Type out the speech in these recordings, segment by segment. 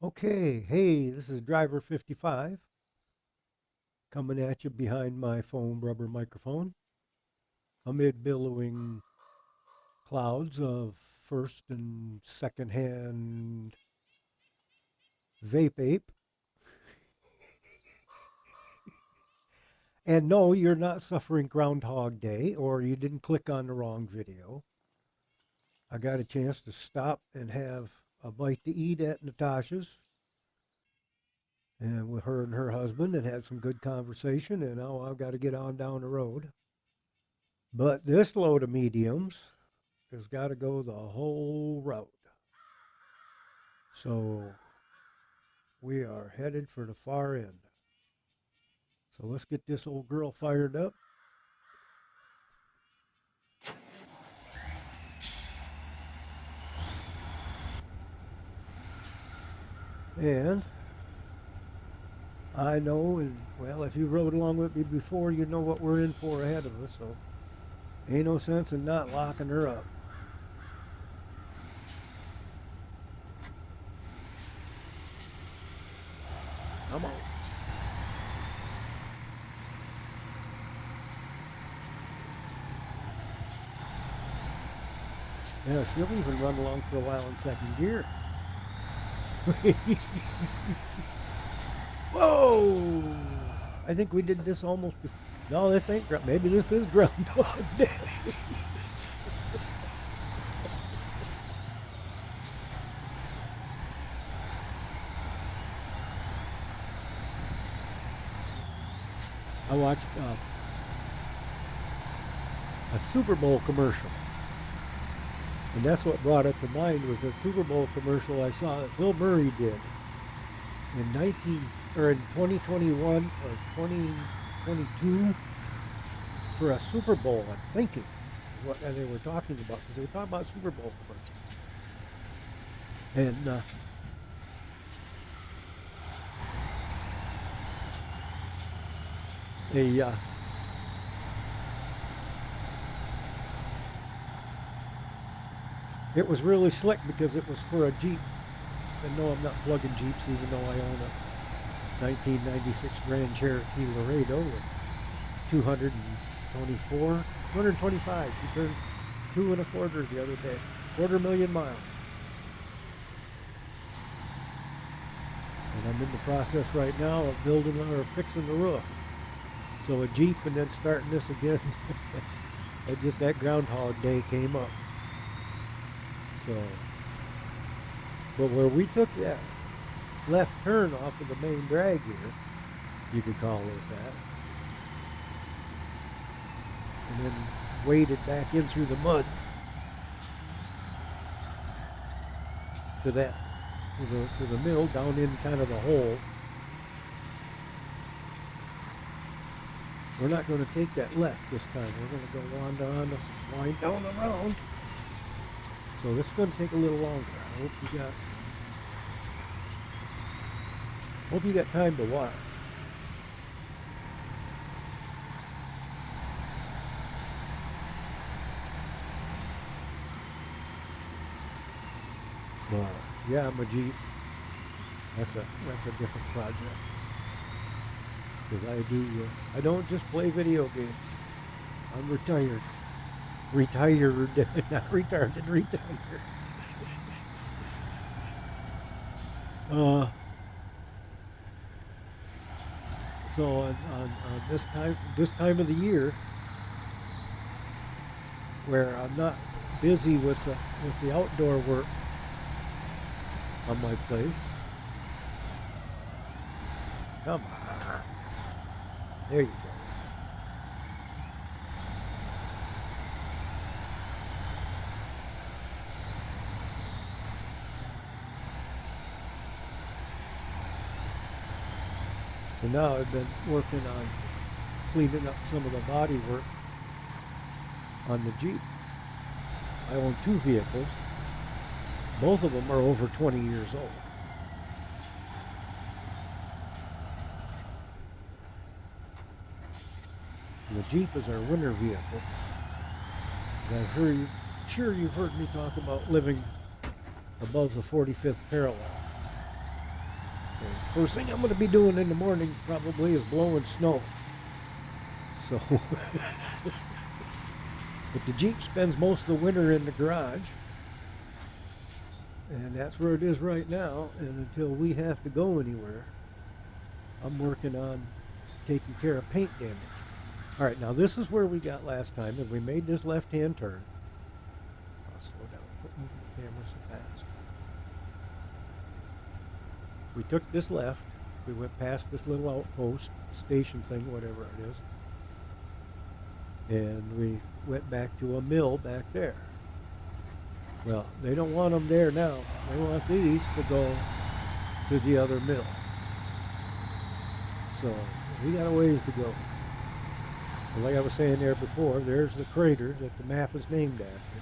Okay, hey, this is Driver 55 coming at you behind my foam rubber microphone amid billowing clouds of first and second hand vape ape. And no, you're not suffering Groundhog Day or you didn't click on the wrong video. I got a chance to stop and have a bite to eat at Natasha's and with her and her husband and had some good conversation. And now I've got to get on down the road. But this load of mediums has got to go the whole route. So we are headed for the far end. So let's get this old girl fired up. And I know, and well, if you rode along with me before, you know what we're in for ahead of us. So ain't no sense in not locking her up. Come on. Yeah, she'll even run along for a while in second gear. Whoa! I think we did this almost before. No, this ain't. Maybe this is Groundhog Day. I watched a Super Bowl commercial, and that's what brought it to mind was a Super Bowl commercial I saw that Bill Murray did in 2021 or 2022 for a Super Bowl. I'm thinking what they were talking about because they were talking about Super Bowl commercials, and a it was really slick because it was for a Jeep. And no, I'm not plugging Jeeps, even though I own a 1996 Grand Cherokee Laredo with 224, 225. She turned two and a quarter the other day, 250,000 miles. And I'm in the process right now of building or fixing the roof. So a Jeep and then starting this again. It just that Groundhog Day came up. So, but where we took that left turn off of the main drag here, you could call this that, and then waded back in through the mud to that to the mill down in kind of the hole. We're not going to take that left this time. We're going to go wind down around. So this is going to take a little longer. I hope you got time to watch. But yeah, I'm a Jeep. That's a different project. Because I don't just play video games. I'm retired. Retired, not retarded, retired. Uh, so on this time of the year, where I'm not busy with the outdoor work on my place. Come on, there you go. So now I've been working on cleaning up some of the body work on the Jeep. I own two vehicles. Both of them are over 20 years old. And the Jeep is our winter vehicle. Sure you've heard me talk about living above the 45th parallel. And first thing I'm going to be doing in the morning probably is blowing snow. So, but the Jeep spends most of the winter in the garage. And that's where it is right now. And until we have to go anywhere, I'm working on taking care of paint damage. All right, now this is where we got last time, and we made this left-hand turn. I'll slow down. Quit moving the camera so fast. We took this left. We went past this little outpost, station thing, whatever it is. And we went back to a mill back there. Well, they don't want them there now. They want these to go to the other mill. So we got a ways to go. And like I was saying there before, there's the crater that the map is named after.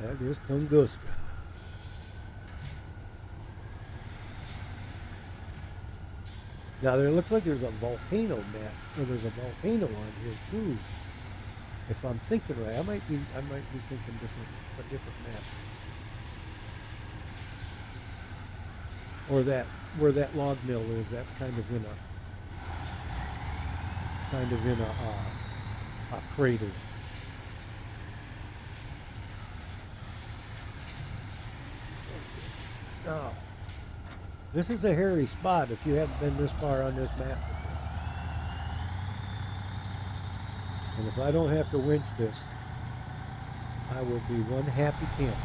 That is Tunguska. Now there looks like there's a volcano map, or there's a volcano on here too. If I'm thinking right, I might be thinking a different map. Or that where that log mill is, that's kind of in a crater. Now, this is a hairy spot if you haven't been this far on this map before. And if I don't have to winch this, I will be one happy camper.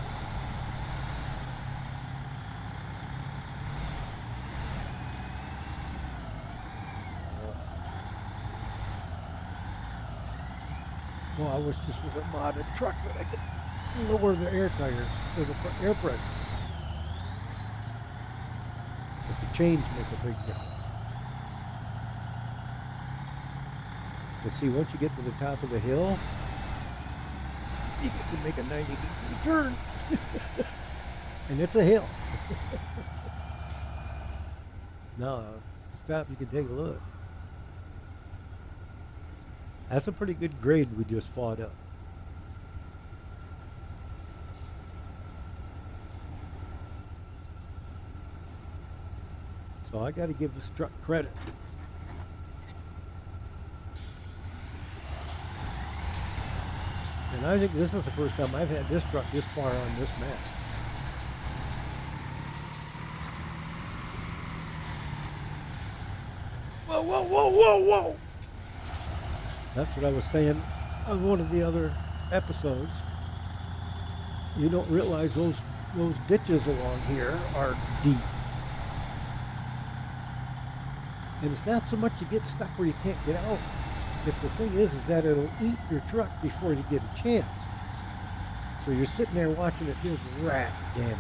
Well, I wish this was a modded truck that I could lower the air tires, or the air pressure. But the chains make a big difference. But see, once you get to the top of the hill, you get to make a 90-degree turn. And it's a hill. Now, stop, you can take a look. That's a pretty good grade we just fought up. So I got to give this truck credit. And I think this is the first time I've had this truck this far on this map. Whoa, whoa, whoa, whoa, whoa! That's what I was saying on one of the other episodes. You don't realize those ditches along here are deep. And it's not so much you get stuck where you can't get out. It's the thing is that it'll eat your truck before you get a chance. So you're sitting there watching it just rat damage.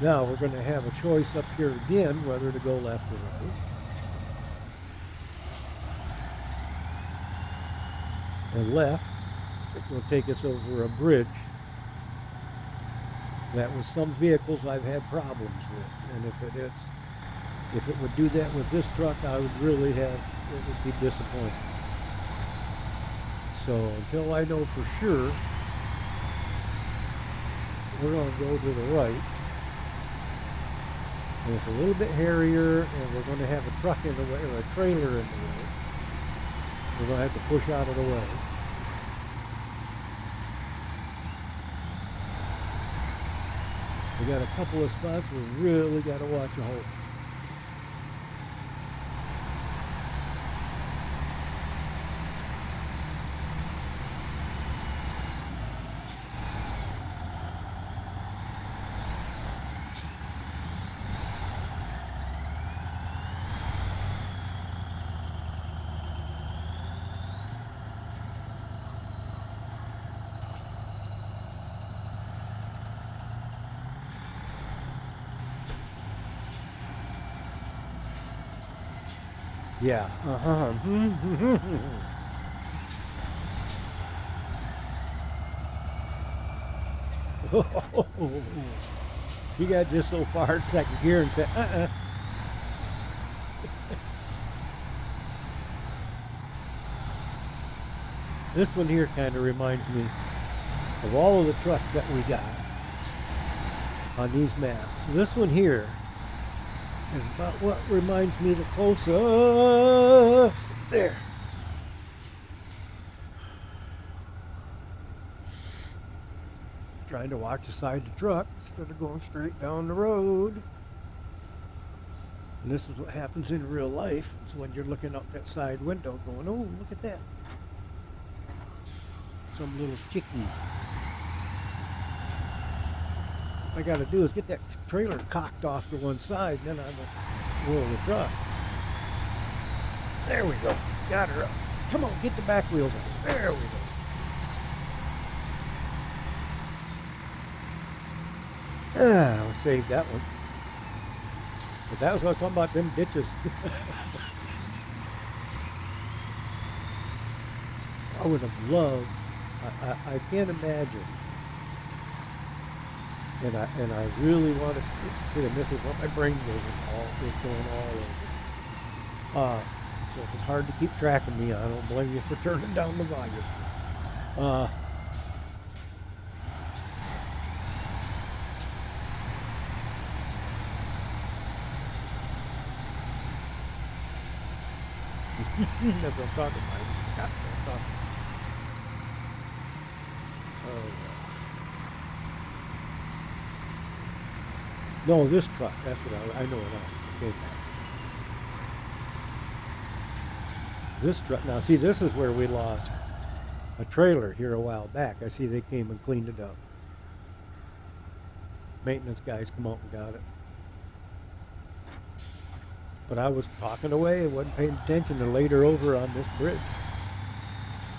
Now we're going to have a choice up here again whether to go left or right. And left, it will take us over a bridge that with some vehicles I've had problems with. And if it would do that with this truck, I would really it would be disappointing. So until I know for sure, we're going to go to the right. And it's a little bit hairier, and we're going to have a truck in the way, or a trailer in the way. We're going to have to push out of the way. We got a couple of spots we really got to watch a hole. Yeah, He got just so far in second gear and said, This one here kind of reminds me of all of the trucks that we got on these maps. This one here is about what reminds me the closest. There. Trying to watch the side of the truck instead of going straight down the road. And this is what happens in real life. It's when you're looking out that side window going, oh, look at that. Some little chickie. What I gotta do is get that trailer cocked off to one side, and then I will roll the truck. There we go. Got her up. Come on, get the back wheels on. There we go. I'll save that one. But that was what I was talking about, them ditches. I would have loved, I can't imagine. And I really want to see, and this is what my brain is going all over. So if it's hard to keep track of me, I don't blame you for turning down the volume. That's what I'm talking about. That's what I'm talking about. Oh, yeah. No, this truck. That's what I know it now. Okay. This truck. Now, see, this is where we lost a trailer here a while back. I see they came and cleaned it up. Maintenance guys come out and got it. But I was talking away and wasn't paying attention, and laid her over on this bridge.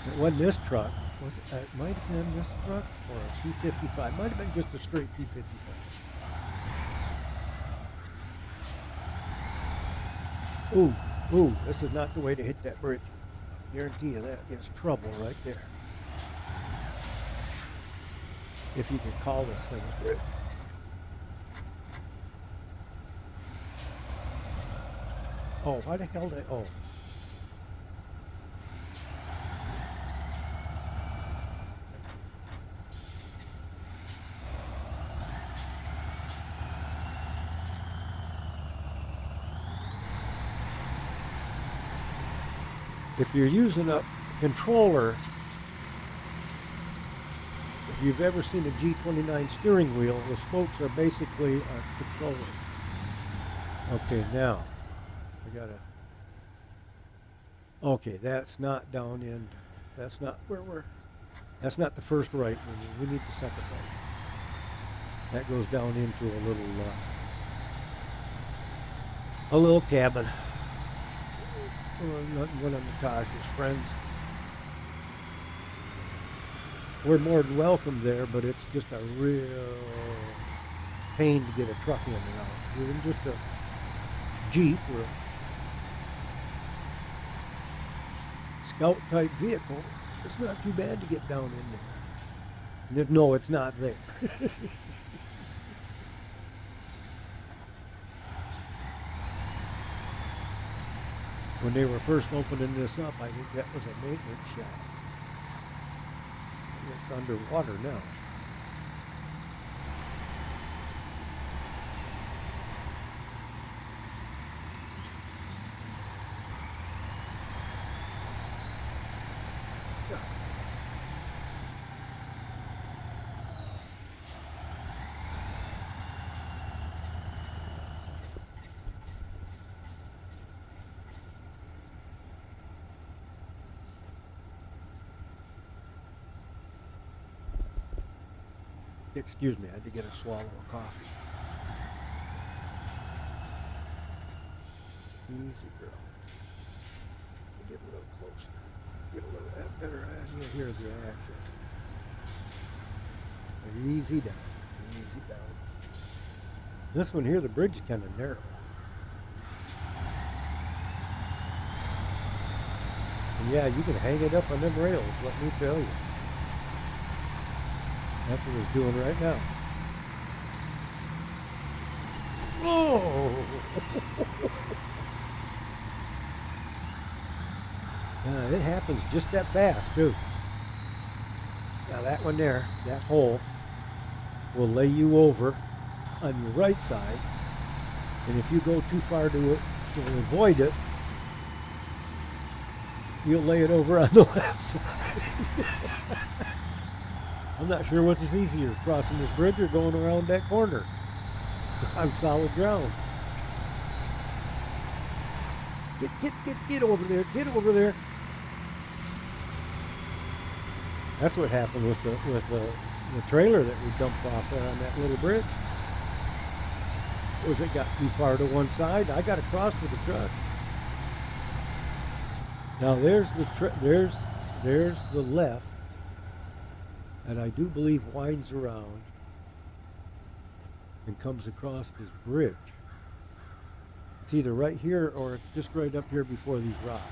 It wasn't this truck. It might have been this truck or a P55. Might have been just a straight P55. Ooh, this is not the way to hit that bridge. I guarantee you that is trouble right there. If you can call this thing a bridge. Oh, why the hell did oh. If you're using a controller, if you've ever seen a G29 steering wheel, the spokes are basically a controller. Okay, now okay, that's not down in, that's not where that's not the first right menu. We need the second right. That goes down into a little cabin. One of Natasha's friends. We're more than welcome there, but it's just a real pain to get a truck in and out. Even just a Jeep or a Scout type vehicle, it's not too bad to get down in there. No, it's not there. When they were first opening this up, I think that was a maintenance shop. It's underwater now. Excuse me, I had to get a swallow of coffee. Easy, girl. Get a little closer. Get a little better idea here of the action. Easy down. Easy down. This one here, the bridge is kind of narrow. And yeah, you can hang it up on them rails, let me tell you. That's what it's doing right now. Oh! It happens just that fast, too. Now that one there, that hole, will lay you over on your right side, and if you go too far to avoid it, you'll lay it over on the left side. I'm not sure which is easier, crossing this bridge or going around that corner on solid ground. Get over there, get over there. That's what happened with the trailer that we dumped off there on that little bridge. Was it got too far to one side? I got across with the truck. Now there's the left, and I do believe winds around and comes across this bridge. It's either right here or it's just right up here before these rocks.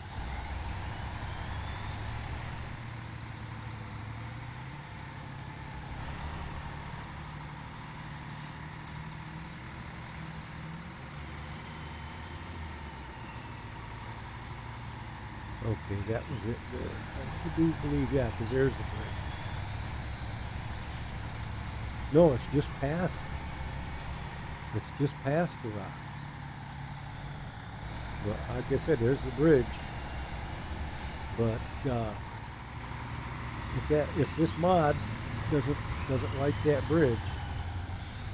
Okay, that was it there. I do believe, yeah, because there's the bridge. No, it's just past. It's just past the rocks. But like I said, there's the bridge. But if this mod doesn't like that bridge,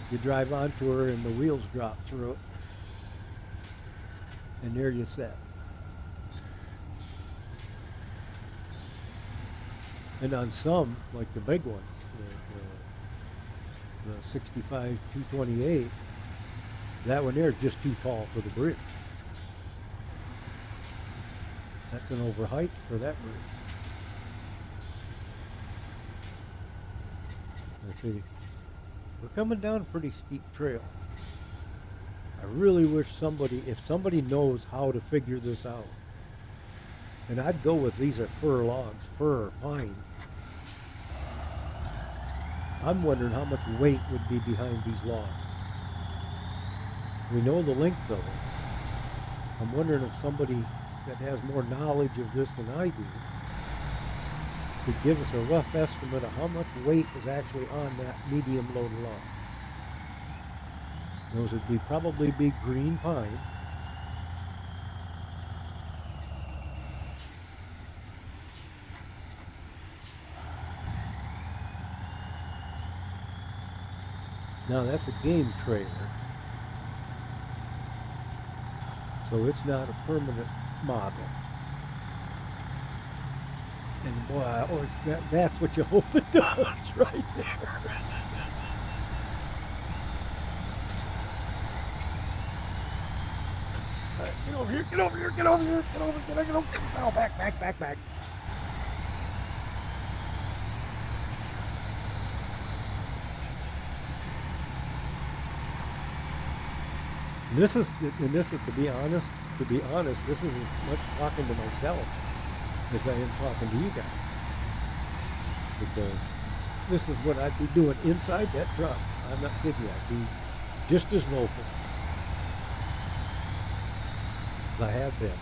you drive onto her and the wheels drop through it, and there you set. And on some, like the big one, the 65 228, that one there is just too tall for the bridge. That's an overheight for that bridge. Let's see. We're coming down a pretty steep trail. I really wish if somebody knows how to figure this out. And I'd go with these are fir logs, fir or pine. I'm wondering how much weight would be behind these logs. We know the length of them. I'm wondering if somebody that has more knowledge of this than I do could give us a rough estimate of how much weight is actually on that medium load log. Those would probably be green pine. Now that's a game trailer, so it's not a permanent model. And boy, that's what you hope it does right there. Get over here, get over here, get over here, get over, get over. Oh, back. This is to be honest, this is as much talking to myself as I am talking to you guys. Because this is what I'd be doing inside that truck. I'm not kidding you. I'd be just as vocal as I have been.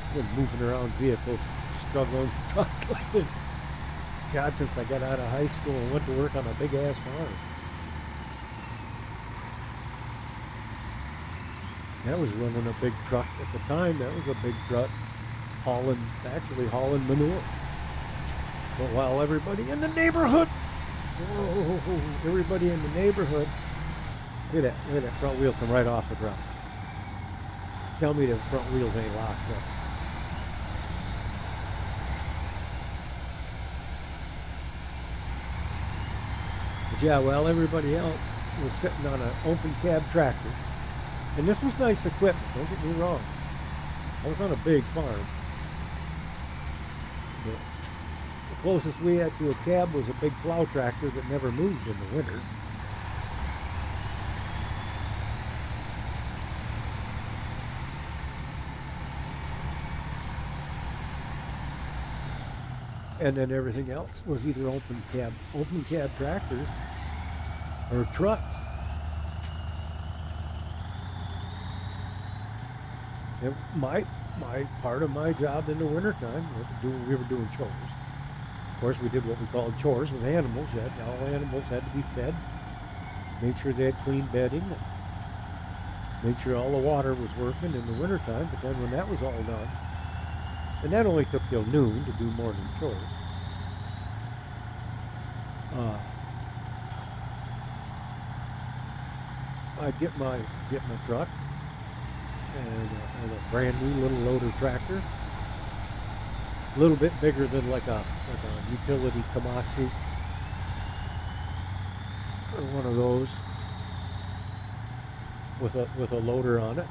I've been moving around vehicles, struggling with trucks like this. God, since I got out of high school and went to work on a big ass farm. That was running a big truck at the time. That was a big truck hauling manure. But while everybody in the neighborhood, look at that front wheel come right off the ground. Tell me the front wheels ain't locked up. But yeah, while everybody else was sitting on an open cab tractor. And this was nice equipment, don't get me wrong. I was on a big farm. But the closest we had to a cab was a big plow tractor that never moved in the winter. And then everything else was either open cab tractors or trucks. And my part of my job in the wintertime, we were doing chores. Of course, we did what we called chores with animals. All animals had to be fed. Made sure they had clean bedding. Made sure all the water was working in the wintertime. But then when that was all done, and that only took till noon to do morning chores. I'd get my truck and a brand new little loader tractor, a little bit bigger than like a utility Komatsu or one of those with a loader on it,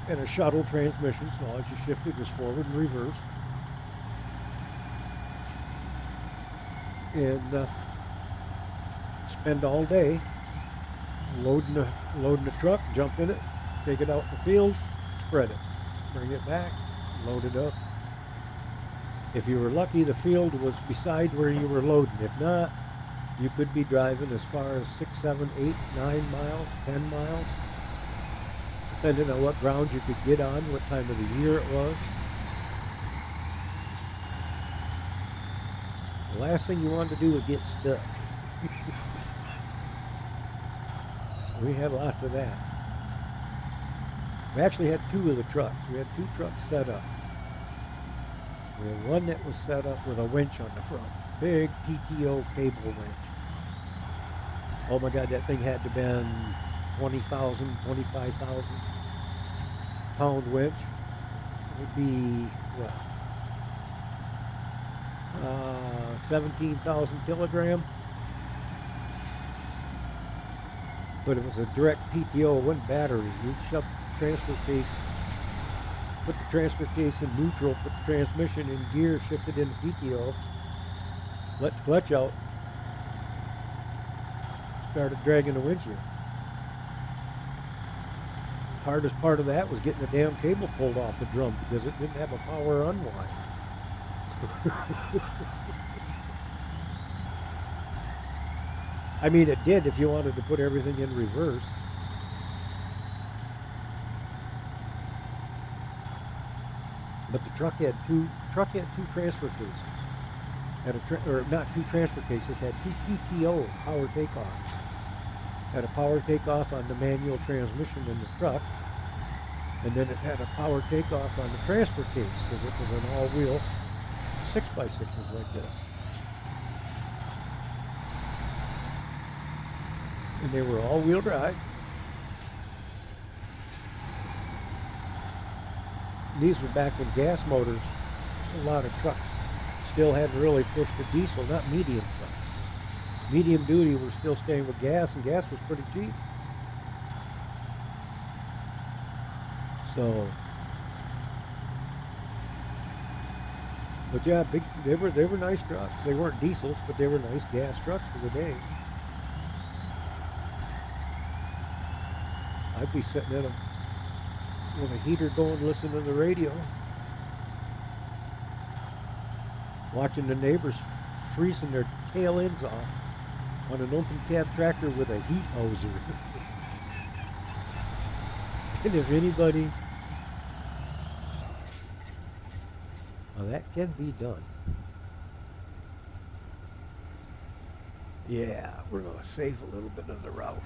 and a shuttle transmission. So all you shifted was forward and reverse, and spend all day loading the truck, jump in it, take it out in the field, spread it, bring it back, load it up. If you were lucky, the field was beside where you were loading. If not, you could be driving as far as 6, 7, 8, 9 miles, 10 miles, depending on what ground you could get on, what time of the year it was. The last thing you wanted to do was get stuck. We had lots of that. We actually had 2 of the trucks. We had 2 trucks set up. We had one that was set up with a winch on the front. Big PTO cable winch. Oh my God, that thing had to have been 20,000, 25,000 pound winch. It would be, 17,000 kilogram. But it was a direct PTO, it wasn't battery. You shut the transfer case, put the transfer case in neutral, put the transmission in gear, shift it into PTO, let the clutch out, started dragging the windshield. Hardest part of that was getting the damn cable pulled off the drum because it didn't have a power unwind. I mean, it did if you wanted to put everything in reverse. But the truck had two transfer cases. Or not 2 transfer cases, had 2 PTO power takeoffs. Had a power takeoff on the manual transmission in the truck, and then it had a power takeoff on the transfer case because it was an all-wheel 6x6s like this. And they were all-wheel drive. These were back when gas motors, a lot of trucks still hadn't really pushed the diesel, not medium trucks. Medium duty were still staying with gas, and gas was pretty cheap. So, but yeah, they were nice trucks. They weren't diesels, but they were nice gas trucks for the day. I'd be sitting in them with a heater going, listening to the radio, watching the neighbors freezing their tail ends off on an open cab tractor with a heat hose. And if anybody, well, that can be done. Yeah, we're going to save a little bit of the route.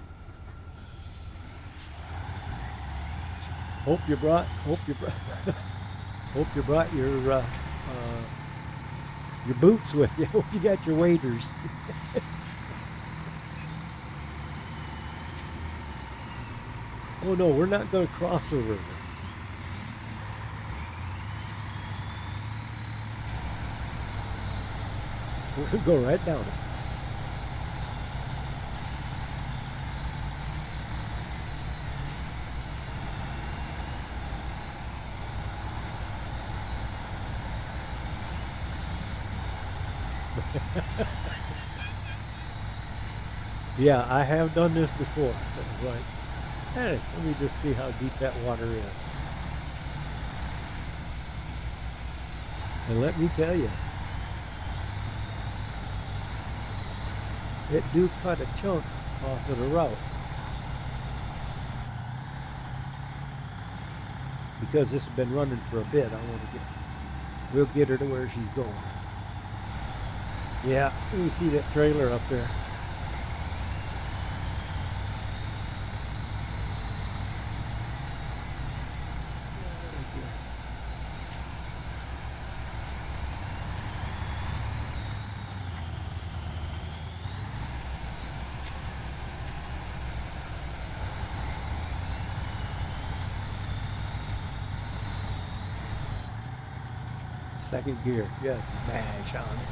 Hope you brought your boots with you. Hope you got your waders. Oh no, we're not going to cross a river. We're going to go right down it. Yeah, I have done this before. It was like, hey, let me just see how deep that water is. And let me tell you, it do cut a chunk off of the route. Because this has been running for a bit, we'll get her to where she's going. Yeah, we see that trailer up there. Second gear. Just mash on it.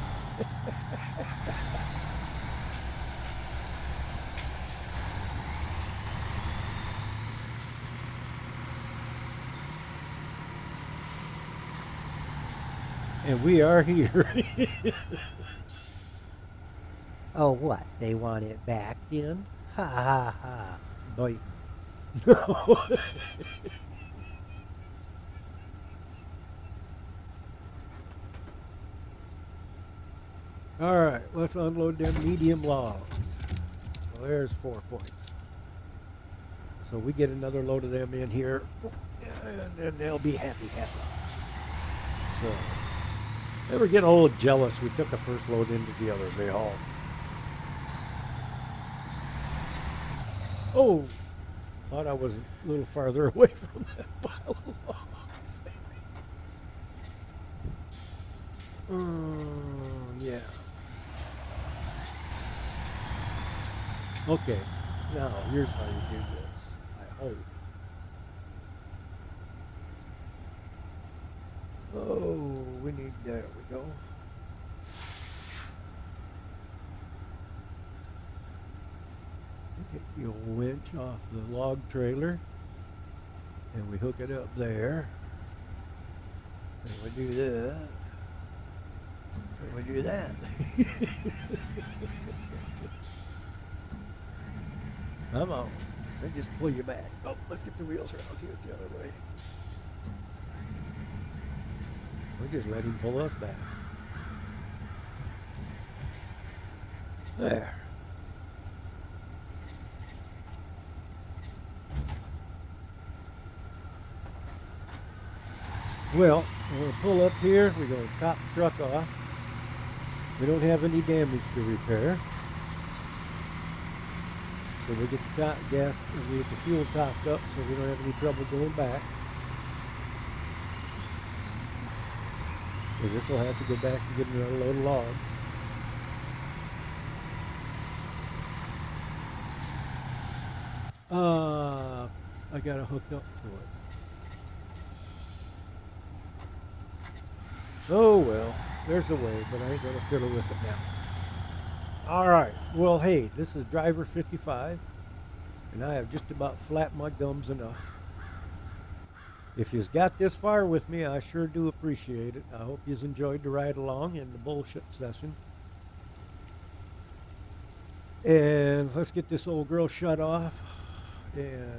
And we are here. Oh, what? They want it back then? Ha ha ha. Bite me. No. All right, let's unload them medium logs. Well, there's 4 points. So we get another load of them in here, and then they'll be happy. So they were getting a little jealous. We took the first load into the other. They all. Oh, thought I was a little farther away from that pile of logs. Yeah. Okay. Now here's how you do this. I hope. Oh, we need. There we go. Get your winch off the log trailer, and we hook it up there. And we do that. And we do that. Come on. And just pull you back. Oh, let's get the wheels around here the other way. We just let him pull us back. There. Well, we're going to pull up here. We're going to top the truck off. We don't have any damage to repair. So we get the gas, we get the fuel topped up so we don't have any trouble going back. Because this will have to go back and get another load of logs. I got it hooked up to it. Oh well, there's a way, but I ain't gonna fiddle with it now. All right. Well, hey, this is driver 55, and I have just about flapped my gums enough. If you've got this far with me, I sure do appreciate it. I hope you've enjoyed the ride along and the bullshit session. And let's get this old girl shut off. And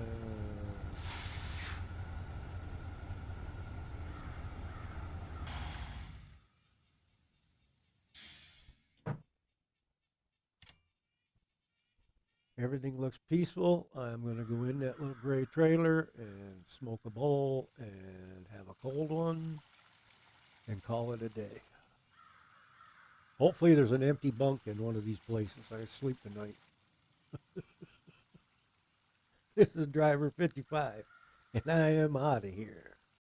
everything looks peaceful. I'm going to go in that little gray trailer and smoke a bowl and have a cold one and call it a day. Hopefully there's an empty bunk in one of these places. I sleep tonight. This is driver 55, and I am out of here.